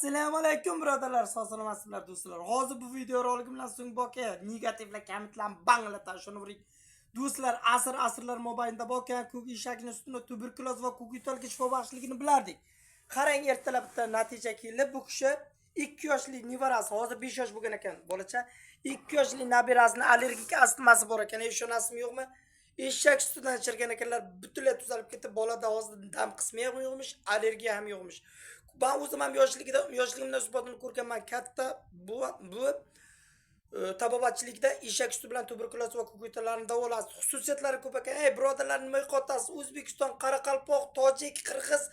Assalomu alaykum birodarlar, sog'lomsizlar do'stlar. Hozir bu video roligimdan so'ng boka negativlar, kamitlarni banglatan shuni biring. Do'stlar, asrlar mobaynida boka ko'k eshakning ustida tuberkuloz va ko'kitolga shifo baxshligini bilardik. Qarang, ertalab bitta natija keldi. Bu kishi 2 yoshli nevarasi, hozir 5 yosh bo'lgan ekan, bolacha. 2 yoshli nabirasini allergik astmasi bor ekan. Ishonasizmi yo'qmi? Eshak sutidan ichirgan ekanlar, butunlay tuzalib ketib, bolada hozir dam qismi ham yo'qmish, allergiya ham yo'qmish. Ben o'zim ham yoshligimda suhbatini ko'rganman. Katta bu tabobatchilikda eshak suti bilan tuberkuloz va ko'kitlarni davolash xususiyatlari ko'p ekan. Ey birodarlar, nima yo'qotasiz? O'zbekiston, Qoraqalpoq, Tojik, Qirg'iz,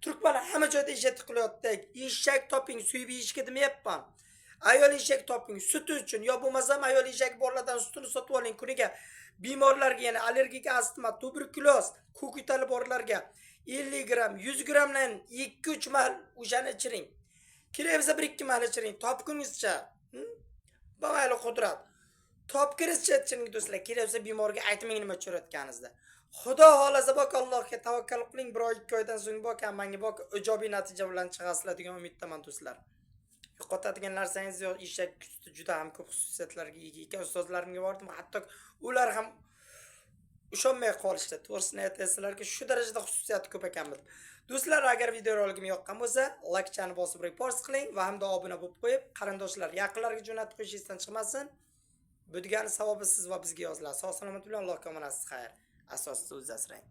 Turkman hamma joyda eshak qilyapti. Eshak toping, suyib yeyishga demayapman. Ayol eshak toping suti uchun, yo bo'lmasam ayol eshak borlardan sutini sotib oling kuniga. Bemorlarga, ya'ni allergik astma, tuberkuloz, ko'kitali borlarga 50 gram, 100 gramdan 2-3 mahal o'shani ichiring. Keraksa 1-2 mahal ichiring. Topgunizcha. Bamayli qudrat. Topkirizcha ichiring do'stlar. Keraksa bemorga aytmang nima ko'rayotganingizda. Xudo xolasa bak Allohga tavakkal qiling. 1-2 oydan so'ng bak menga bak ijobiy natija bilan chiqasizlar degan umiddaman do'stlar. Yo'qotadigan narsangiz yo'q. Eshak suti juda ham ko'p xususiyatlarga ega ekan. Ustozlarimga bordim, hatto ular ham ishonmay qolishdi. To'g'risini aytasizlarki, shu darajada xususiyati ko'p ekanmi? Do'stlar, agar video roligim yoqqan bo'lsa, like-chani bosib repost qiling va hamda obuna bo'lib qo'yib, qarindoshlar, yaqinlarga jo'natib qo'yishingizdan chiqmasin. Bu degani savobi siz va bizga yoziladi. Sog' salomat bilan Allohga omonatsiz xayr. Asosida o'zingiz asrang.